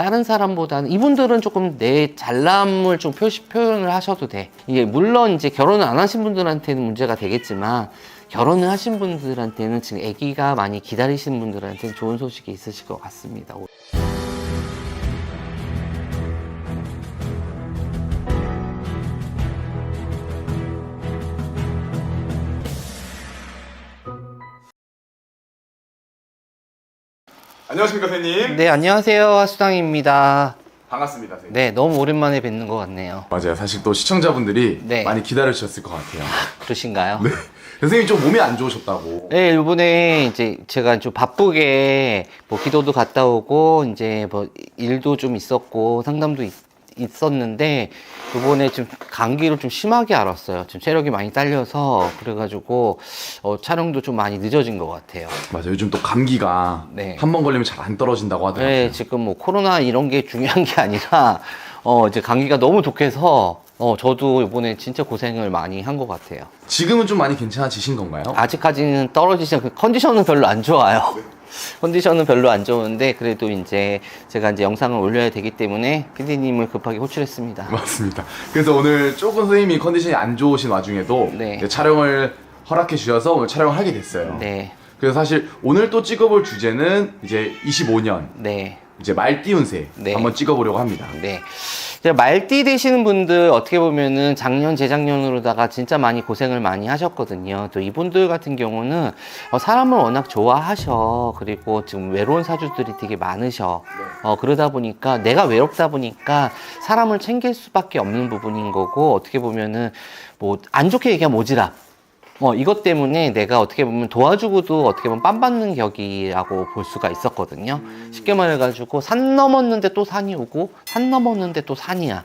다른 사람보다는 이분들은 조금 내 잘남을 좀 표현을 하셔도 돼. 이게 물론 이제 결혼을 안 하신 분들한테는 문제가 되겠지만 결혼을 하신 분들한테는 지금 아기가 많이 기다리시는 분들한테는 좋은 소식이 있으실 것 같습니다. 안녕하십니까 선생님. 네, 안녕하세요. 하수당입니다. 반갑습니다 선생님. 네, 너무 오랜만에 뵙는 것 같네요. 맞아요. 사실 또 시청자분들이 네. 많이 기다리셨을 것 같아요. 그러신가요? 네. 선생님이 좀 몸이 안 좋으셨다고. 네, 이번에 이제 제가 좀 바쁘게 뭐 기도도 갔다 오고 이제 뭐 일도 좀 있었고 상담도 있었는데 이번에 좀 감기를 좀 심하게 앓았어요. 지금 체력이 많이 딸려서 그래가지고 촬영도 좀 많이 늦어진 것 같아요. 맞아요. 요즘 또 감기가 네. 한 번 걸리면 잘 안 떨어진다고 하더라고요. 네, 지금 뭐 코로나 이런 게 중요한 게 아니라 이제 감기가 너무 독해서 저도 이번에 진짜 고생을 많이 한 것 같아요. 지금은 좀 많이 괜찮아지신 건가요? 아직까지는 떨어지지 컨디션은 별로 안 좋아요. 컨디션은 별로 안 좋은데 그래도 이제 제가 이제 영상을 올려야 되기 때문에 PD님을 급하게 호출했습니다. 맞습니다. 그래서 오늘 조금 선생님이 컨디션이 안 좋으신 와중에도 네. 이제 촬영을 허락해 주셔서 오늘 촬영을 하게 됐어요. 네, 그래서 사실 오늘 또 찍어볼 주제는 이제 25년 네, 이제 말띠 운세 네. 한번 찍어보려고 합니다. 네. 이제 말띠 되시는 분들 어떻게 보면은 작년, 재작년으로다가 진짜 많이 고생을 많이 하셨거든요. 또 이분들 같은 경우는 사람을 워낙 좋아하셔. 그리고 지금 외로운 사주들이 되게 많으셔. 그러다 보니까 내가 외롭다 보니까 사람을 챙길 수밖에 없는 부분인 거고 어떻게 보면은 뭐 안 좋게 얘기하면 오지랖. 이것 때문에 내가 어떻게 보면 도와주고도 어떻게 보면 빤 받는 격이라고 볼 수가 있었거든요. 쉽게 말해가지고 산 넘었는데 또 산이 오고 산 넘었는데 또 산이야.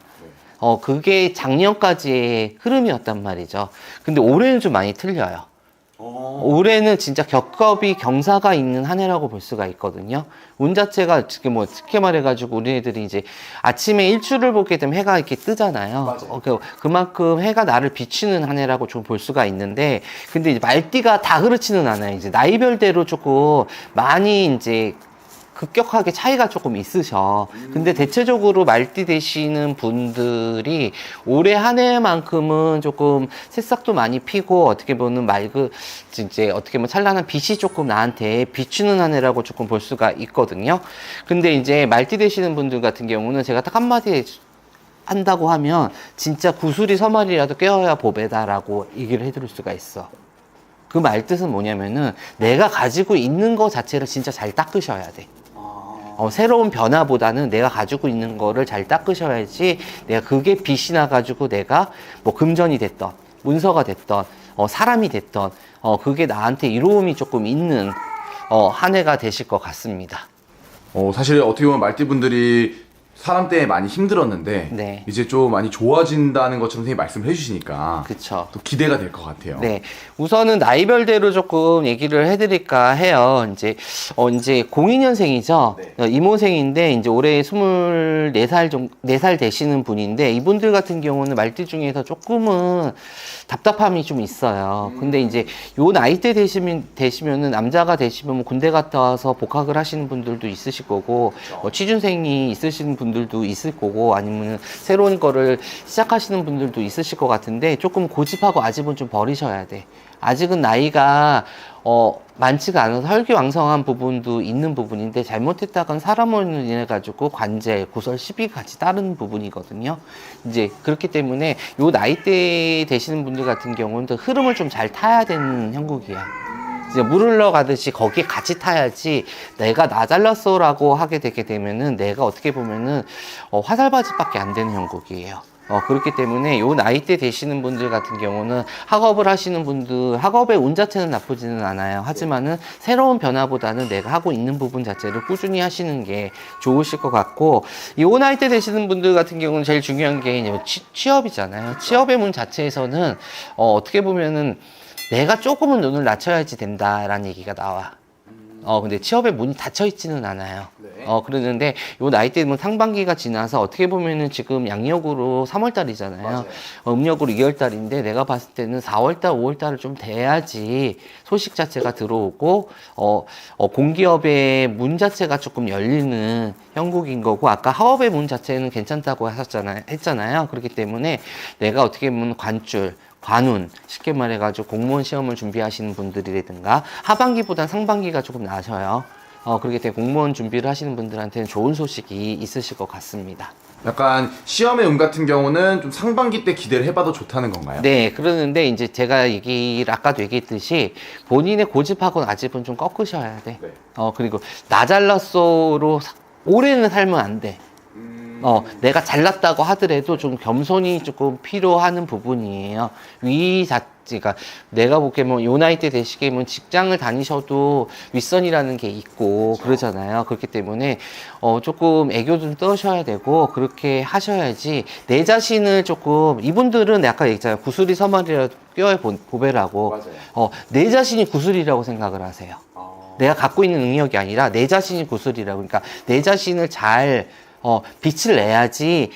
그게 작년까지의 흐름이었단 말이죠. 근데 올해는 좀 많이 틀려요. 올해는 진짜 격겁이 경사가 있는 한 해라고 볼 수가 있거든요. 운 자체가 지금 뭐 쉽게 말해가지고 우리네들이 이제 아침에 일출을 보게 되면 해가 이렇게 뜨잖아요. 그만큼 해가 나를 비추는 한 해라고 좀 볼 수가 있는데, 근데 이제 말띠가 다 그렇지는 않아요. 이제 나이별대로 조금 많이 이제 급격하게 차이가 조금 있으셔. 근데 대체적으로 말띠 되시는 분들이 올해 한 해만큼은 조금 새싹도 많이 피고 어떻게 보면 이제 어떻게 보면 찬란한 빛이 조금 나한테 비추는 한 해라고 조금 볼 수가 있거든요. 근데 이제 말띠 되시는 분들 같은 경우는 제가 딱 한마디 한다고 하면 진짜 구슬이 서말이라도 꿰어야 보배다라고 얘기를 해드릴 수가 있어. 그 말뜻은 뭐냐면은 내가 가지고 있는 거 자체를 진짜 잘 닦으셔야 돼. 새로운 변화보다는 내가 가지고 있는 거를 잘 닦으셔야지 내가 그게 빛이 나가지고 내가 뭐 금전이 됐던 문서가 됐던 사람이 됐던 그게 나한테 이로움이 조금 있는 한 해가 되실 것 같습니다. 사실 어떻게 보면 말띠분들이 사람 때문에 많이 힘들었는데 네. 이제 좀 많이 좋아진다는 것처럼 선생님이 말씀을 해주시니까 그쵸. 또 기대가 될 것 같아요. 네. 우선은 나이별대로 조금 얘기를 해드릴까 해요. 이제 02년생이죠. 네. 이모생인데, 이제 올해 4살 되시는 분인데, 이분들 같은 경우는 말띠 중에서 조금은 답답함이 좀 있어요. 근데 이제 요 나이대 되시면은 남자가 되시면 뭐 군대 갔다 와서 복학을 하시는 분들도 있으실 거고, 취준생이 있으시는 분들도 있을 거고, 아니면 새로운 거를 시작하시는 분들도 있으실 것 같은데, 조금 고집하고 아직은 좀 버리셔야 돼. 아직은 나이가 많지가 않아서 혈기왕성한 부분도 있는 부분인데, 잘못했다간 사람으로 인해 가지고 관제, 고설, 시비 같이 따르는 부분이거든요. 이제 그렇기 때문에 요 나이대 되시는 분들 같은 경우는 흐름을 좀 잘 타야 되는 형국이야. 이제 물 흘러가듯이 거기에 같이 타야지, 내가 나 잘랐어라고 하게 되게 되면은 내가 어떻게 보면은 화살바지밖에 안 되는 형국이에요. 그렇기 때문에 요 나이대 되시는 분들 같은 경우는 학업을 하시는 분들, 학업의 운 자체는 나쁘지는 않아요. 하지만은 새로운 변화보다는 내가 하고 있는 부분 자체를 꾸준히 하시는 게 좋으실 것 같고, 요 나이대 되시는 분들 같은 경우는 제일 중요한 게 취업이잖아요. 취업의 문 자체에서는 어떻게 보면은 내가 조금은 눈을 낮춰야지 된다라는 얘기가 나와. 근데 취업의 문이 닫혀 있지는 않아요. 네. 그러는데 요 나이 때면 상반기가 지나서 어떻게 보면은 지금 양력으로 3월달이잖아요. 맞아요. 음력으로 2월달인데 내가 봤을 때는 4월달, 5월달을 좀 돼야지 소식 자체가 들어오고 공기업의 문 자체가 조금 열리는 형국인 거고, 아까 하업의 문 자체는 괜찮다고 했잖아요. 그렇기 때문에 내가 어떻게 보면 관운, 쉽게 말해가지고 공무원 시험을 준비하시는 분들이라든가 하반기보단 상반기가 조금 나셔요. 그렇기 때문에 공무원 준비를 하시는 분들한테는 좋은 소식이 있으실 것 같습니다. 약간 시험의 운 같은 경우는 좀 상반기 때 기대를 해봐도 좋다는 건가요? 네, 그러는데 이제 제가 아까도 얘기했듯이 본인의 고집하고 아집은 좀 꺾으셔야 돼. 네. 그리고 나 잘났어로 오래는 살면 안 돼. 내가 잘났다고 하더라도 좀 겸손이 조금 필요한 부분이에요. 그러니까 내가 보기에 요 나이 때 되시기에는 직장을 다니셔도 윗선이라는 게 있고 그러잖아요. 그렇기 때문에 조금 애교 좀 떠셔야 되고 그렇게 하셔야지 내 자신을 조금, 이분들은 아까 얘기했잖아요. 구슬이 서말이라도 뼈에 보배라고. 맞아요. 내 자신이 구슬이라고 생각을 하세요. 내가 갖고 있는 능력이 아니라 내 자신이 구슬이라고. 그러니까 내 자신을 잘 빛을 내야지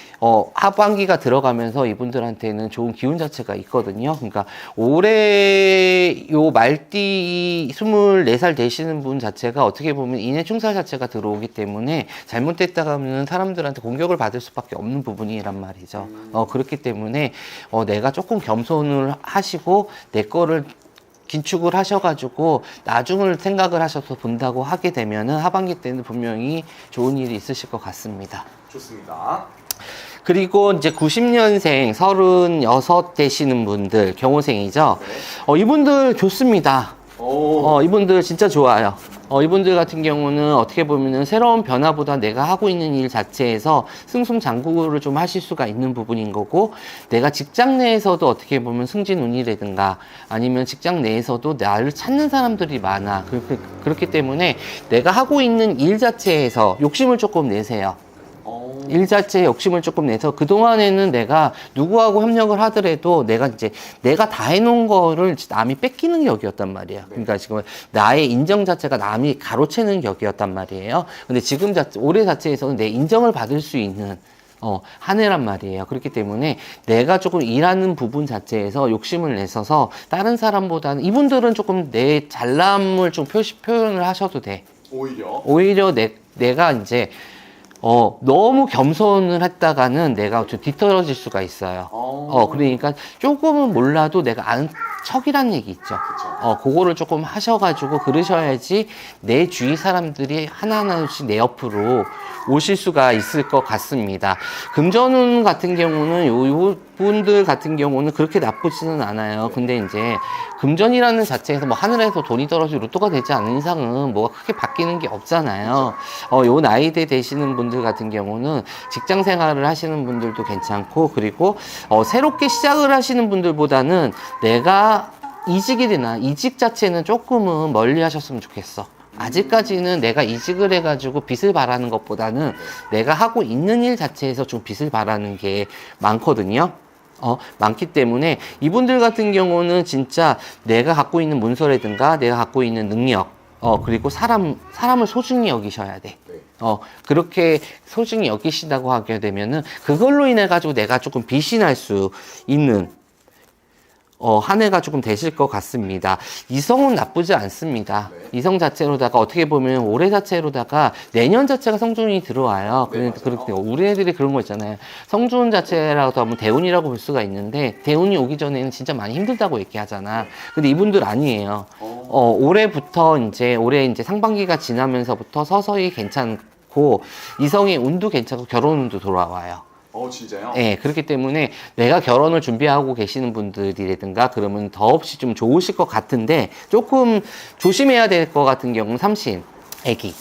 하반기가 들어가면서 이분들한테는 좋은 기운 자체가 있거든요. 그러니까 올해 요 말띠 24살 되시는 분 자체가 어떻게 보면 인해 충살 자체가 들어오기 때문에 잘못됐다가 하면 사람들한테 공격을 받을 수밖에 없는 부분이란 말이죠. 그렇기 때문에 내가 조금 겸손을 하시고 내 거를 긴축을 하셔가지고 나중을 생각을 하셔서 본다고 하게 되면은 하반기 때는 분명히 좋은 일이 있으실 것 같습니다. 좋습니다. 그리고 이제 90년생 36 되시는 분들, 경호생이죠. 이분들 좋습니다. 이분들 진짜 좋아요. 이분들 같은 경우는 어떻게 보면은 새로운 변화보다 내가 하고 있는 일 자체에서 승승장구를 좀 하실 수가 있는 부분인 거고, 내가 직장 내에서도 어떻게 보면 승진운이라든가 아니면 직장 내에서도 나를 찾는 사람들이 많아. 그렇기 때문에 내가 하고 있는 일 자체에서 욕심을 조금 내세요. 일 자체에 욕심을 조금 내서 그동안에는 내가 누구하고 협력을 하더라도 내가 다 해놓은 거를 남이 뺏기는 격이었단 말이에요. 그러니까 지금 나의 인정 자체가 남이 가로채는 격이었단 말이에요. 근데 지금 올해 자체에서는 내 인정을 받을 수 있는 한 해란 말이에요. 그렇기 때문에 내가 조금 일하는 부분 자체에서 욕심을 내서서 다른 사람보다는, 이분들은 조금 내 잘남을 좀 표현을 하셔도 돼. 오히려 내가 이제 너무 겸손을 했다가는 내가 좀 뒤떨어질 수가 있어요. 그러니까 조금은 몰라도 내가 아는 척이란 얘기 있죠. 그거를 조금 하셔가지고 그러셔야지 내 주위 사람들이 하나하나씩 내 옆으로 오실 수가 있을 것 같습니다. 금전운 같은 경우는 요 분들 같은 경우는 그렇게 나쁘지는 않아요. 근데 이제 금전이라는 자체에서 뭐 하늘에서 돈이 떨어지고 로또가 되지 않은 이상은 뭐가 크게 바뀌는 게 없잖아요. 요 나이대 되시는 분들 같은 경우는 직장 생활을 하시는 분들도 괜찮고, 그리고 새롭게 시작을 하시는 분들보다는 내가 이직이 되나, 이직 자체는 조금은 멀리 하셨으면 좋겠어. 아직까지는 내가 이직을 해가지고 빚을 바라는 것보다는 내가 하고 있는 일 자체에서 좀 빚을 바라는 게 많거든요. 많기 때문에 이분들 같은 경우는 진짜 내가 갖고 있는 문서라든가 내가 갖고 있는 능력, 그리고 사람을 소중히 여기셔야 돼. 그렇게 소중히 여기신다고 하게 되면은 그걸로 인해 가지고 내가 조금 빚이 날 수 있는 한 해가 조금 되실 것 같습니다. 이성은 나쁘지 않습니다. 이성 자체로다가 어떻게 보면 올해 자체로다가 내년 자체가 성준이 들어와요. 그렇게 우리 애들이 그런 거 있잖아요. 성준 자체라고 하면 대운이라고 볼 수가 있는데, 대운이 오기 전에는 진짜 많이 힘들다고 얘기하잖아. 근데 이분들 아니에요. 올해 이제 상반기가 지나면서부터 서서히 괜찮고, 이성의 운도 괜찮고 결혼 운도 돌아와요. 진짜요? 네, 그렇기 때문에 내가 결혼을 준비하고 계시는 분들이라든가 그러면 더없이 좀 좋으실 것 같은데, 조금 조심해야 될 것 같은 경우는 삼신, 애기,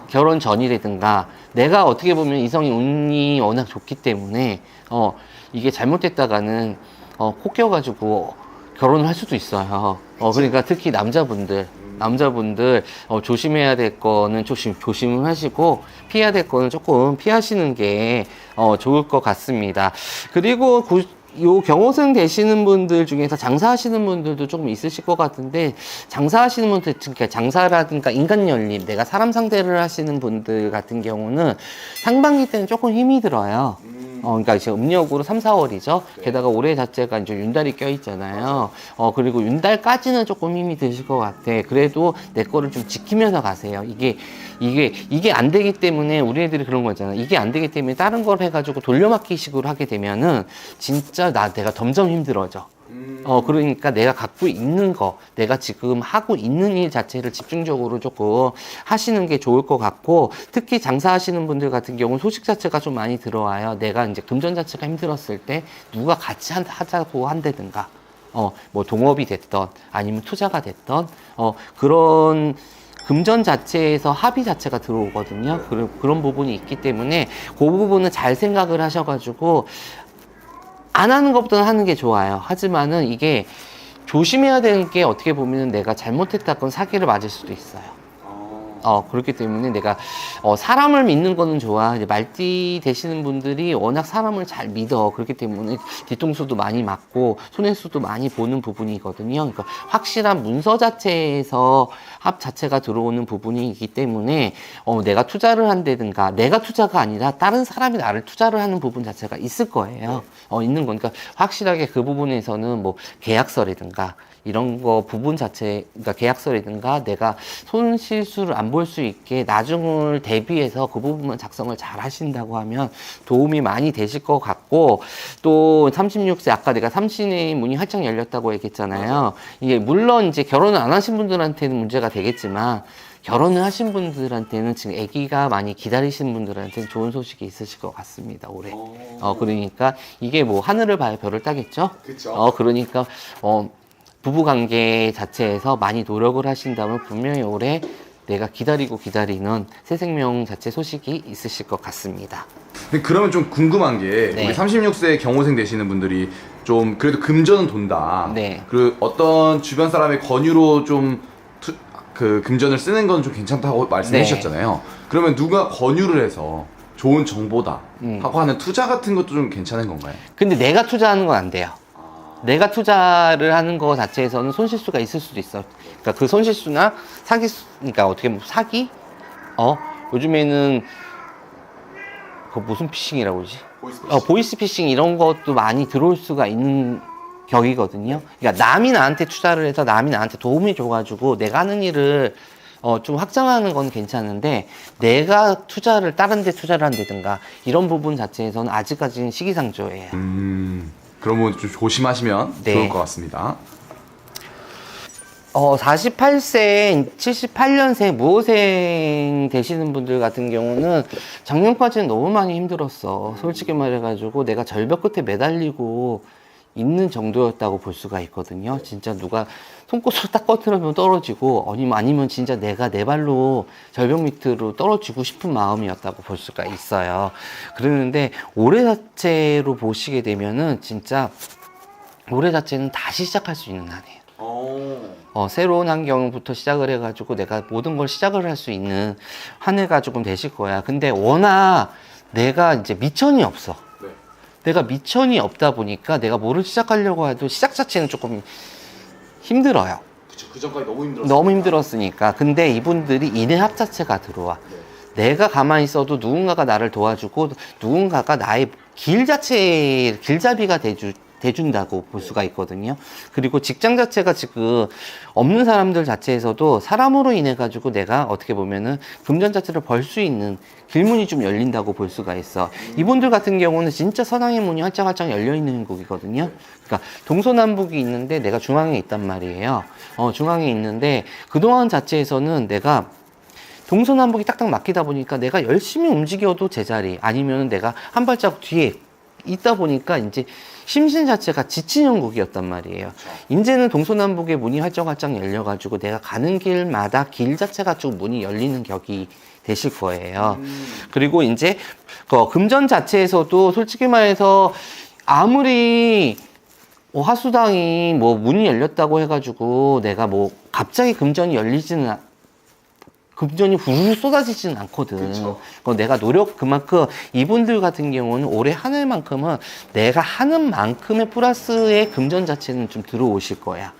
결혼 전이라든가, 내가 어떻게 보면 이성이 운이 워낙 좋기 때문에 이게 잘못됐다가는 코 껴가지고 결혼을 할 수도 있어요. 그러니까 특히 남자분들 조심해야 될 거는 조심을 하시고, 피해야 될 거는 조금 피하시는 게 좋을 것 같습니다. 그리고 요 경호생 되시는 분들 중에서 장사하시는 분들도 조금 있으실 것 같은데, 장사하시는 분들, 그러니까 장사라든가 인간 열림, 내가 사람 상대를 하시는 분들 같은 경우는 상반기 때는 조금 힘이 들어요. 그러니까 지금 음력으로 3, 4월이죠. 게다가 올해 자체가 이제 윤달이 껴있잖아요. 그리고 윤달까지는 조금 힘이 드실 것 같아. 그래도 내 거를 좀 지키면서 가세요. 이게 안 되기 때문에 우리 애들이 그런 거잖아. 이게 안 되기 때문에 다른 걸 해가지고 돌려막기식으로 하게 되면은 진짜 내가 점점 힘들어져. 그러니까 내가 갖고 있는 거, 내가 지금 하고 있는 일 자체를 집중적으로 조금 하시는 게 좋을 것 같고, 특히 장사하시는 분들 같은 경우는 소식 자체가 좀 많이 들어와요. 내가 이제 금전 자체가 힘들었을 때 누가 같이 하자고 한다든가, 뭐 동업이 됐던, 아니면 투자가 됐던, 그런 금전 자체에서 합의 자체가 들어오거든요. 그런 부분이 있기 때문에 그 부분은 잘 생각을 하셔가지고, 안 하는 것보다는 하는 게 좋아요. 하지만은 이게 조심해야 되는 게 어떻게 보면은 내가 잘못했다건 사기를 맞을 수도 있어요. 그렇기 때문에 내가 사람을 믿는 거는 좋아. 이제 말띠 되시는 분들이 워낙 사람을 잘 믿어. 그렇기 때문에 뒤통수도 많이 맞고 손해수도 많이 보는 부분이거든요. 그러니까 확실한 문서 자체에서 합 자체가 들어오는 부분이기 때문에 내가 투자를 한다든가, 내가 투자가 아니라 다른 사람이 나를 투자를 하는 부분 자체가 있을 거예요. 있는 거니까 확실하게 그 부분에서는 뭐 계약서라든가 이런 거 부분 자체, 그러니까 계약서라든가 내가 손실수를 안 볼 수 있게 나중을 대비해서 그 부분만 작성을 잘 하신다고 하면 도움이 많이 되실 것 같고, 또 36세, 아까 내가 삼신의 문이 활짝 열렸다고 얘기했잖아요. 이게 물론 이제 결혼을 안 하신 분들한테는 문제가 되겠지만, 결혼을 하신 분들한테는 지금 아기가 많이 기다리시는 분들한테는 좋은 소식이 있으실 것 같습니다, 올해. 그러니까 이게 뭐 하늘을 봐야 별을 따겠죠? 그쵸. 그러니까, 부부관계 자체에서 많이 노력을 하신다면 분명히 올해 내가 기다리는 새 생명 자체 소식이 있으실 것 같습니다. 근데 그러면 좀 궁금한 게, 네. 우리 36세 경호생 되시는 분들이 좀 그래도 금전은 돈다. 네. 그 어떤 주변 사람의 권유로 좀 그 금전을 쓰는 건 좀 괜찮다고 말씀해 네. 주셨잖아요. 그러면 누가 권유를 해서 좋은 정보다 하고 하는 투자 같은 것도 좀 괜찮은 건가요? 근데 내가 투자하는 건 안 돼요. 내가 투자를 하는 거 자체에서는 손실수가 있을 수도 있어. 그러니까 그 손실수나 그러니까 어떻게 보면 사기? 요즘에는 그 무슨 피싱이라고 그러지? 보이스피싱 이런 것도 많이 들어올 수가 있는 격이거든요. 그러니까 남이 나한테 투자를 해서 남이 나한테 도움이 줘가지고 내가 하는 일을 좀 확장하는 건 괜찮은데, 내가 다른 데 투자를 한다든가 이런 부분 자체에서는 아직까지는 시기상조예요. 그러면 좀 조심하시면 네. 좋을 것 같습니다. 48세, 78년생 무호생 되시는 분들 같은 경우는 작년까지는 너무 많이 힘들었어. 솔직히 말해가지고 내가 절벽 끝에 매달리고 있는 정도였다고 볼 수가 있거든요. 진짜 누가 손꼽으로 딱 꺼트리면 떨어지고, 아니면 진짜 내가 내 발로 절벽 밑으로 떨어지고 싶은 마음이었다고 볼 수가 있어요. 그러는데 올해 자체로 보시게 되면은 진짜 올해 자체는 다시 시작할 수 있는 한 해예요. 새로운 환경부터 시작을 해가지고 내가 모든 걸 시작을 할 수 있는 한 해가 조금 되실 거야. 근데 워낙 내가 이제 미천이 없어. 내가 미천이 없다 보니까 내가 뭐를 시작하려고 해도 시작 자체는 조금 힘들어요. 그쵸, 그 전까지 너무 힘들었어요. 너무 힘들었으니까. 근데 이분들이 인내합 자체가 들어와. 내가 가만히 있어도 누군가가 나를 도와주고, 누군가가 나의 길잡이가 돼준다고 볼 수가 있거든요. 그리고 직장 자체가 지금 없는 사람들 자체에서도 사람으로 인해 가지고 내가 어떻게 보면은 금전 자체를 벌 수 있는 길문이 좀 열린다고 볼 수가 있어. 이분들 같은 경우는 진짜 서당의 문이 활짝활짝 열려 있는 행국이거든요. 그러니까 동서남북이 있는데 내가 중앙에 있단 말이에요. 중앙에 있는데 그동안 자체에서는 내가 동서남북이 딱딱 막히다 보니까 내가 열심히 움직여도 제자리, 아니면 내가 한 발자국 뒤에 있다 보니까 이제 심신 자체가 지친 형국이었단 말이에요. 이제는 동서남북의 문이 활짝활짝 열려가지고 내가 가는 길마다 길 자체가 쭉 문이 열리는 격이 되실 거예요. 그리고 이제 금전 자체에서도 솔직히 말해서 아무리 화수당이 뭐 문이 열렸다고 해가지고 내가 뭐 갑자기 금전이 열리지는 금전이 후루룩 쏟아지지는 않거든. 그쵸. 내가 그만큼 이분들 같은 경우는 올해 한 해만큼은 내가 하는 만큼의 플러스의 금전 자체는 좀 들어오실 거야.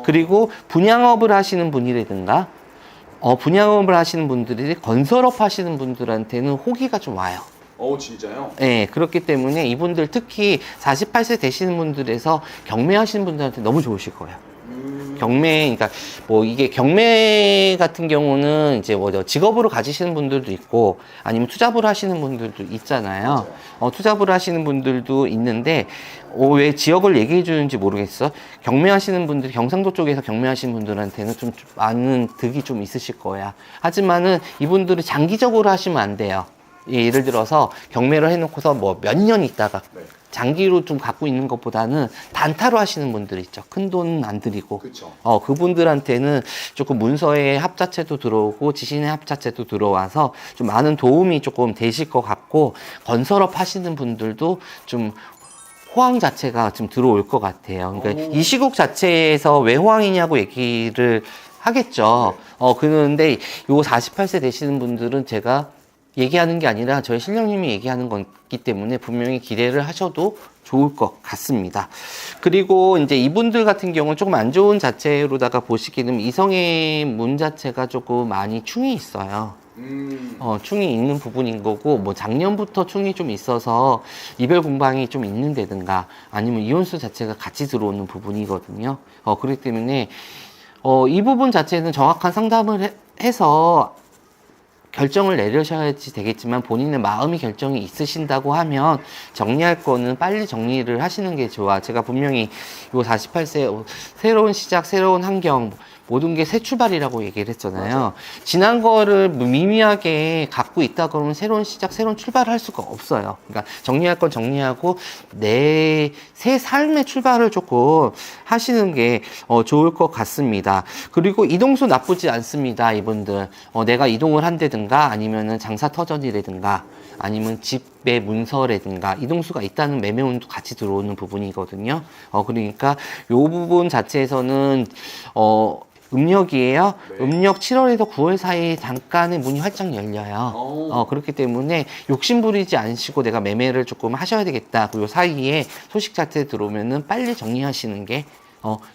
그리고 분양업을 하시는 분이라든가, 분양업을 하시는 분들이 건설업 하시는 분들한테는 호기가 좀 와요. 진짜요? 네, 그렇기 때문에 이분들 특히 48세 되시는 분들에서 경매하시는 분들한테 너무 좋으실 거예요. 경매, 그러니까 뭐 이게 경매 같은 경우는 이제 뭐 직업으로 가지시는 분들도 있고 아니면 투잡을 하시는 분들도 있잖아요. 투잡을 하시는 분들도 있는데 왜 지역을 얘기해 주는지 모르겠어. 경매하시는 분들, 경상도 쪽에서 경매하시는 분들한테는 좀 많은 득이 좀 있으실 거야. 하지만은 이분들은 장기적으로 하시면 안 돼요. 예를 들어서 경매를 해놓고서 뭐 몇 년 있다가 장기로 좀 갖고 있는 것보다는 단타로 하시는 분들 있죠. 큰 돈 안 들이고. 그쵸. 그분들한테는 조금 문서의 합자체도 들어오고 지신의 합자체도 들어와서 좀 많은 도움이 조금 되실 것 같고, 건설업 하시는 분들도 좀 호황 자체가 좀 들어올 것 같아요. 그러니까 이 시국 자체에서 왜 호황이냐고 얘기를 하겠죠. 그런데 요 48세 되시는 분들은 제가 얘기하는 게 아니라 저희 실령님이 얘기하는 거기 때문에 분명히 기대를 하셔도 좋을 것 같습니다. 그리고 이제 이분들 같은 경우는 조금 안 좋은 자체로다가 보시기는 이성의 문 자체가 조금 많이 충이 있어요. 충이 있는 부분인 거고, 뭐 작년부터 충이 좀 있어서 이별 공방이 좀 있는데든가 아니면 이혼수 자체가 같이 들어오는 부분이거든요. 그렇기 때문에 이 부분 자체는 정확한 상담을 해서 결정을 내려셔야지 되겠지만, 본인의 마음이 결정이 있으신다고 하면 정리할 거는 빨리 정리를 하시는 게 좋아. 제가 분명히 요 48세 새로운 시작, 새로운 환경, 모든 게 새 출발이라고 얘기를 했잖아요. 맞아. 지난 거를 미미하게 갖고 있다 그러면 새로운 시작, 새로운 출발을 할 수가 없어요. 그러니까 정리할 건 정리하고 내 새 삶의 출발을 조금 하시는 게 좋을 것 같습니다. 그리고 이동수 나쁘지 않습니다, 이분들. 내가 이동을 한다든가 아니면은 장사 터전이라든가 아니면 집의 문서라든가 이동수가 있다는 매매운도 같이 들어오는 부분이거든요. 그러니까 요 부분 자체에서는 음력이에요. 네. 음력 7월에서 9월 사이에 잠깐의 문이 활짝 열려요. 그렇기 때문에 욕심 부리지 않으시고 내가 매매를 조금 하셔야 되겠다. 그리고 사이에 소식 자체 들어오면은 빨리 정리하시는 게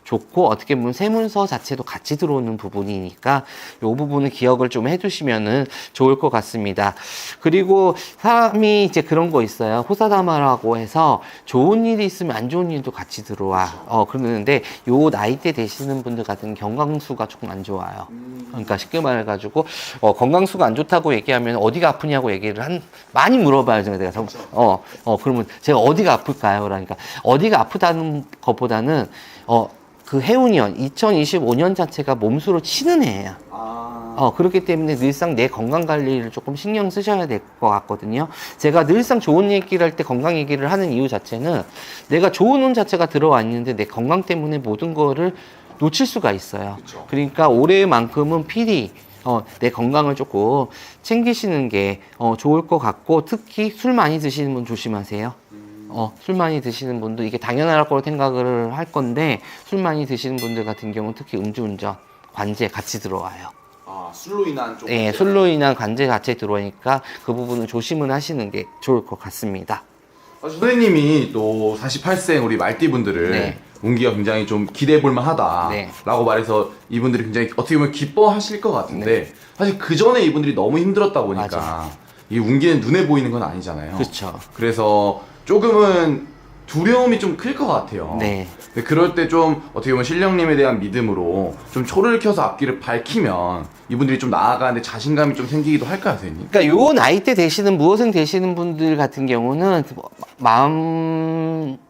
좋고, 어떻게 보면 세문서 자체도 같이 들어오는 부분이니까 이 부분을 기억을 좀 해두시면은 좋을 것 같습니다. 그리고 사람이 이제 그런 거 있어요. 호사다마라고 해서 좋은 일이 있으면 안 좋은 일도 같이 들어와. 그러는데 요 나이대 되시는 분들 같은 건강수가 조금 안 좋아요. 그러니까 쉽게 말해가지고 건강수가 안 좋다고 얘기하면 어디가 아프냐고 얘기를 많이 물어봐요. 내가 그러면 제가 어디가 아플까요? 그러니까 어디가 아프다는 것보다는 그 해운년 2025년 자체가 몸수로 치는 해예요. 그렇기 때문에 늘상 내 건강 관리를 조금 신경 쓰셔야 될 것 같거든요. 제가 늘상 좋은 얘기를 할 때 건강 얘기를 하는 이유 자체는 내가 좋은 운 자체가 들어와 있는데 내 건강 때문에 모든 거를 놓칠 수가 있어요. 그쵸. 그러니까 올해만큼은 필히 내 건강을 조금 챙기시는 게 좋을 것 같고, 특히 술 많이 드시는 분 조심하세요. 술 많이 드시는 분도 이게 당연할 거로 생각을 할 건데, 술 많이 드시는 분들 같은 경우 특히 음주운전, 관제 같이 들어와요. 술로 인한 좀. 네, 술로 인한 관제 같이 들어오니까 그 부분은 조심을 하시는 게 좋을 것 같습니다. 선생님이 또 48세 우리 말띠분들을 네. 운기가 굉장히 좀 기대해 볼 만하다 네. 라고 말해서 이분들이 굉장히 어떻게 보면 기뻐하실 것 같은데, 네. 사실 그 전에 이분들이 너무 힘들었다 보니까 맞아. 이 운기는 눈에 보이는 건 아니잖아요. 그렇죠. 그래서 조금은 두려움이 좀 클 것 같아요. 네. 근데 그럴 때 좀 어떻게 보면 신령님에 대한 믿음으로 좀 초를 켜서 앞길을 밝히면 이분들이 좀 나아가는데 자신감이 좀 생기기도 할까요, 선생님? 그러니까 요 나이 때 되시는 무엇은 되시는 분들 같은 경우는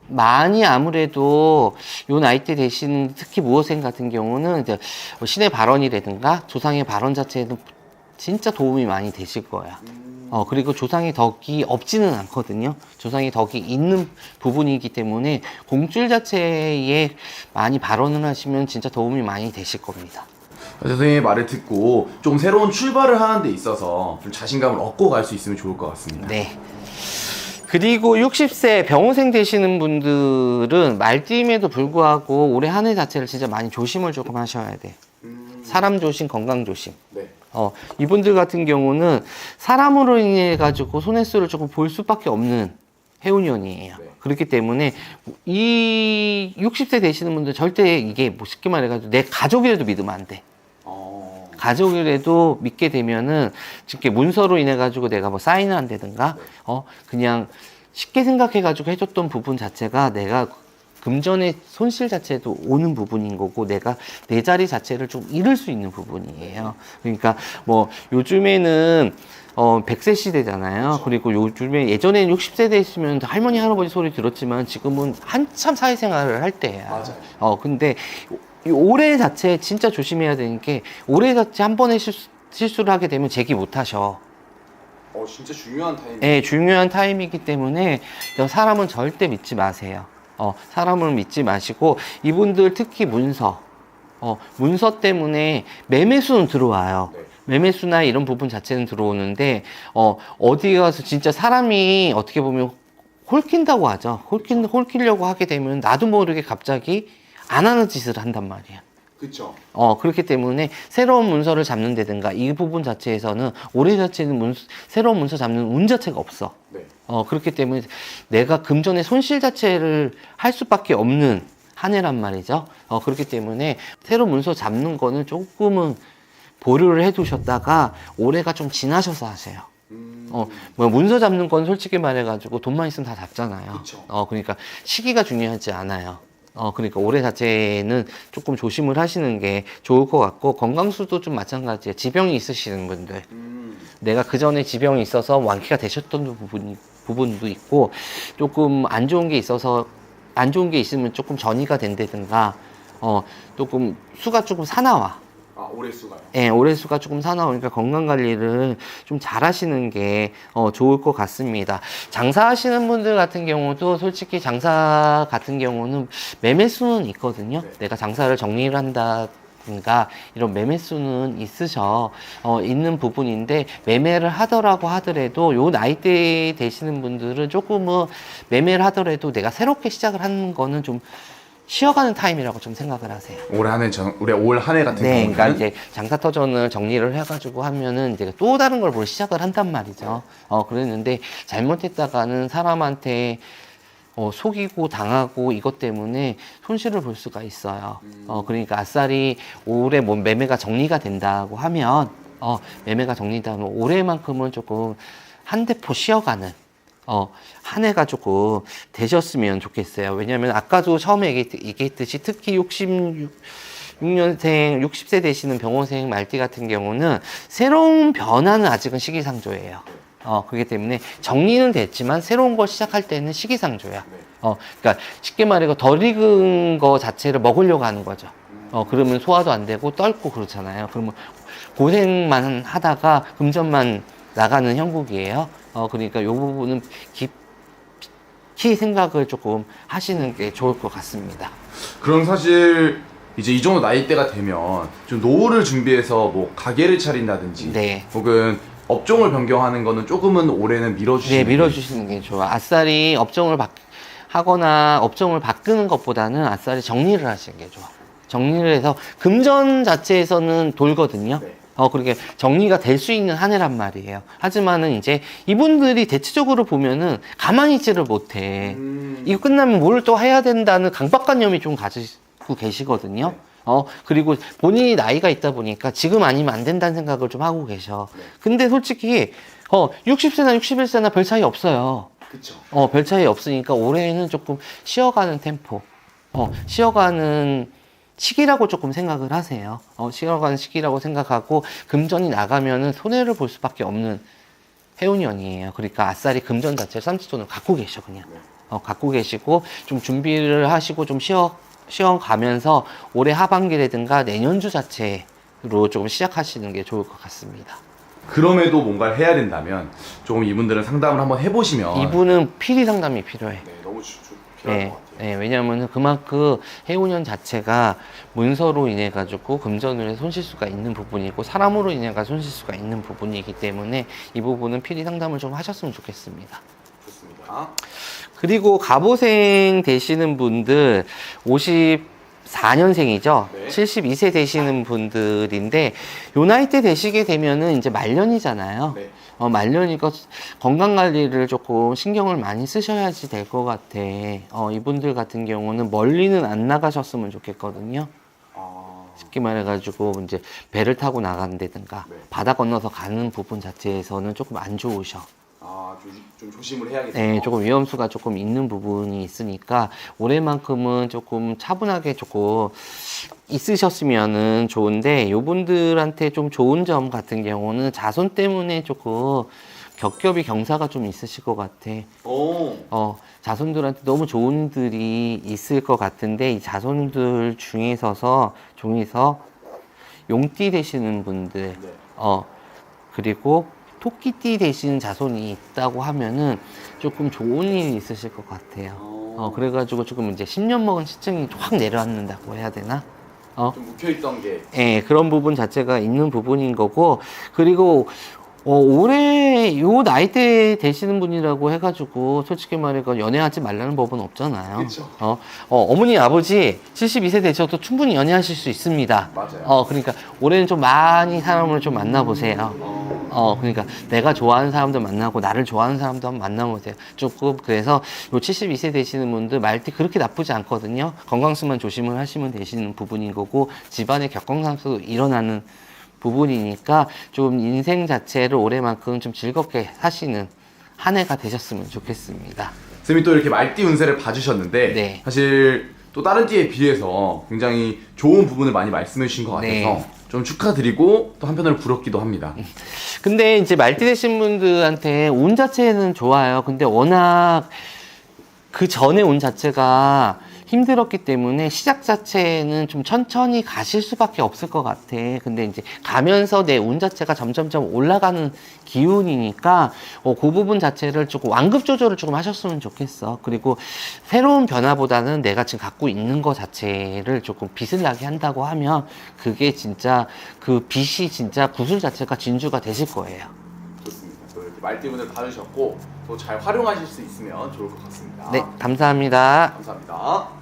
많이 아무래도 요 나이 때 되시는 특히 무엇은 같은 경우는 이제 신의 발언이라든가 조상의 발언 자체에도 진짜 도움이 많이 되실 거야. 그리고 조상의 덕이 없지는 않거든요. 조상의 덕이 있는 부분이기 때문에 공줄 자체에 많이 발언을 하시면 진짜 도움이 많이 되실 겁니다. 선생님의 말을 듣고 좀 새로운 출발을 하는 데 있어서 좀 자신감을 얻고 갈 수 있으면 좋을 것 같습니다. 네. 그리고 60세 병호생 되시는 분들은 말띠임에도 불구하고 올해 한 해 자체를 진짜 많이 조심을 조금 하셔야 돼. 사람 조심, 건강 조심. 네. 이분들 같은 경우는 사람으로 인해 가지고 손해수를 조금 볼 수밖에 없는 해운년이에요. 네. 그렇기 때문에 이 60세 되시는 분들 절대 이게 뭐 쉽게 말해가지고 내 가족이라도 믿으면 안 돼. 가족이라도 믿게 되면은 이렇게 문서로 인해 가지고 내가 뭐 사인을 한다든가 그냥 쉽게 생각해 가지고 해줬던 부분 자체가 내가 금전의 손실 자체도 오는 부분인 거고 내가 내 자리 자체를 좀 잃을 수 있는 부분이에요. 그러니까 뭐 요즘에는 100세 시대잖아요. 그리고 요즘에 예전에는 60세 되시면 할머니 할아버지 소리 들었지만 지금은 한참 사회생활을 할 때야. 맞아요. 근데 이 올해 자체 진짜 조심해야 되는 게 올해 자체 한 번의 실수를 하게 되면 재기 못 하셔. 진짜 중요한 타이밍. 네, 중요한 타임이기 때문에 사람은 절대 믿지 마세요. 사람을 믿지 마시고 이분들 특히 문서 매매수는 들어와요. 네. 매매수나 이런 부분 자체는 들어오는데 어디 가서 진짜 사람이 어떻게 보면 홀킨다고 하죠. 홀키려고 하게 되면 나도 모르게 갑자기 안 하는 짓을 한단 말이야. 그렇죠. 그렇기 때문에 새로운 문서를 잡는다든가 이 부분 자체에서는 올해 자체는 새로운 문서 잡는 운 자체가 없어. 네. 그렇기 때문에 내가 금전의 손실 자체를 할 수밖에 없는 한 해란 말이죠. 그렇기 때문에 새로운 문서 잡는 거는 조금은 보류를 해 두셨다가 올해가 좀 지나셔서 하세요. 뭐 문서 잡는 건 솔직히 말해가지고 돈만 있으면 다 잡잖아요. 그쵸. 그러니까 시기가 중요하지 않아요. 그러니까 올해 자체는 조금 조심을 하시는 게 좋을 것 같고 건강수도 좀 마찬가지예요. 지병이 있으시는 분들. 내가 그 전에 지병이 있어서 완쾌가 되셨던 부분도 있고 조금 안 좋은 게 있으면 조금 전이가 된다든가 조금 수가 조금 사나와. 올해 수가요? 예, 올해 수가 조금 사나우니까 건강 관리를 좀 잘 하시는 게 좋을 것 같습니다. 장사하시는 분들 같은 경우도 솔직히 장사 같은 경우는 매매수는 있거든요. 네. 내가 장사를 정리를 한다든가 이런 매매수는 있는 부분인데 매매를 하더라도 요 나이대 되시는 분들은 조금은 매매를 하더라도 내가 새롭게 시작을 하는 거는 좀 쉬어가는 타임이라고 좀 생각을 하세요. 올 한 해 같은 네, 경우는 그러니까 이제 장사터전을 정리를 해가지고 하면은 이제 또 다른 걸 뭘 시작을 한단 말이죠. 그랬는데 잘못했다가는 사람한테 속이고 당하고 이것 때문에 손실을 볼 수가 있어요. 그러니까 아싸리 올해 뭐 매매가 정리가 된다고 하면 매매가 정리되면 올해만큼은 조금 한 대포 쉬어가는 한 해가 조금 되셨으면 좋겠어요. 왜냐면 아까도 처음에 얘기했듯이 특히 66년생, 60세 되시는 병원생 말띠 같은 경우는 새로운 변화는 아직은 시기상조예요. 그렇기 때문에 정리는 됐지만 새로운 걸 시작할 때는 시기상조야. 그러니까 쉽게 말해서 덜 익은 거 자체를 먹으려고 하는 거죠. 그러면 소화도 안 되고 떫고 그렇잖아요. 그러면 고생만 하다가 금전만 나가는 형국이에요. 그러니까 이 부분은 깊이 생각을 조금 하시는 게 좋을 것 같습니다. 그럼 사실 이제 이 정도 나이대가 되면 좀 노후를 준비해서 뭐 가게를 차린다든지 네. 혹은 업종을 변경하는 거는 조금은 올해는 밀어주시는 네, 밀어주시는 게 좋아. 아싸리 하거나 업종을 바꾸는 것보다는 아싸리 정리를 하시는 게 좋아. 정리를 해서 금전 자체에서는 돌거든요. 네. 그렇게 정리가 될 수 있는 한 해란 말이에요. 하지만은 이제 이분들이 대체적으로 보면은 가만히 있지를 못해. 이거 끝나면 뭘 또 해야 된다는 강박관념이 좀 가지고 계시거든요. 네. 그리고 본인이 나이가 있다 보니까 지금 아니면 안 된다는 생각을 좀 하고 계셔. 네. 근데 솔직히 60세나 61세나 별 차이 없어요. 그쵸. 별 차이 없으니까 올해는 조금 쉬어가는 템포, 쉬어가는 시기라고 조금 생각을 하세요. 쉬어가는 시기라고 생각하고 금전이 나가면은 손해를 볼 수밖에 없는 해운년이에요. 그러니까 아싸리 금전 자체를 삼치돈을 갖고 계셔 그냥. 갖고 계시고 좀 준비를 하시고 좀 쉬어가면서 올해 하반기라든가 내년주 자체로 좀 시작하시는 게 좋을 것 같습니다. 그럼에도 뭔가를 해야 된다면 조금 이분들은 상담을 한번 해보시면 이분은 필히 상담이 필요해. 네, 너무 필요할 것 같아요. 네, 왜냐하면 그만큼 해운년 자체가 문서로 인해 가지고 금전운에 손실수가 있는 부분이고 사람으로 인해 가 손실수가 있는 부분이기 때문에 이 부분은 필히 상담을 좀 하셨으면 좋겠습니다. 좋습니다. 그리고 갑오생 되시는 분들 50 74년생이죠. 네. 72세 되시는 분들인데 요 나이 때 되시게 되면은 이제 말년이잖아요. 네. 말년이니까 건강 관리를 조금 신경을 많이 쓰셔야지 될 것 같아. 이분들 같은 경우는 멀리는 안 나가셨으면 좋겠거든요. 쉽게 말해가지고 이제 배를 타고 나간다든가 네. 바다 건너서 가는 부분 자체에서는 조금 안 좋으셔. 좀 조심을 해야겠죠. 네, 조금 위험수가 조금 있는 부분이 있으니까 올해만큼은 조금 차분하게 조금 있으셨으면은 좋은데 요분들한테 좀 좋은 점 같은 경우는 자손 때문에 조금 겹겹이 경사가 좀 있으실 것 같아. 자손들한테 너무 좋은 들이 있을 것 같은데 이 자손들 중에서 용띠 되시는 분들, 네. 그리고 토끼띠 되시는 자손이 있다고 하면은 조금 좋은 일이 있으실 것 같아요. 그래가지고 조금 이제 10년 먹은 시증이 확 내려앉는다고 해야 되나? 좀 묵혀있던 게. 예, 그런 부분 자체가 있는 부분인 거고, 그리고 올해 요 나이대 되시는 분이라고 해가지고 솔직히 말해서 연애하지 말라는 법은 없잖아요. 그쵸. 어머니 아버지 72세 되셔도 충분히 연애하실 수 있습니다. 맞아요. 그러니까 올해는 좀 많이 사람을 좀 만나보세요. 그러니까 내가 좋아하는 사람도 만나고 나를 좋아하는 사람도 한번 만나보세요. 조금 그래서 요 72세 되시는 분들 말띠 그렇게 나쁘지 않거든요. 건강수만 조심을 하시면 되시는 부분인 거고 집안에 격건상수도 일어나는 부분이니까 좀 인생 자체를 올해만큼 좀 즐겁게 사시는 한 해가 되셨으면 좋겠습니다. 쌤이 또 이렇게 말띠 운세를 봐주셨는데 네. 사실 또 다른 띠에 비해서 굉장히 좋은 부분을 많이 말씀해 주신 것 같아서 네. 좀 축하드리고 또 한편으로 부럽기도 합니다. 근데 이제 말띠 되신 분들한테 운 자체는 좋아요. 근데 워낙 그 전에 운 자체가 힘들었기 때문에 시작 자체는 좀 천천히 가실 수밖에 없을 것 같아. 근데 이제 가면서 내 운 자체가 점점점 올라가는 기운이니까 그 부분 자체를 조금 완급 조절을 조금 하셨으면 좋겠어. 그리고 새로운 변화보다는 내가 지금 갖고 있는 것 자체를 조금 빛을 나게 한다고 하면 그게 진짜 그 빛이 진짜 구슬 자체가 진주가 되실 거예요. 좋습니다. 또 이렇게 말띠 운을 봐주셨고 또 잘 활용하실 수 있으면 좋을 것 같습니다. 네, 감사합니다. 감사합니다.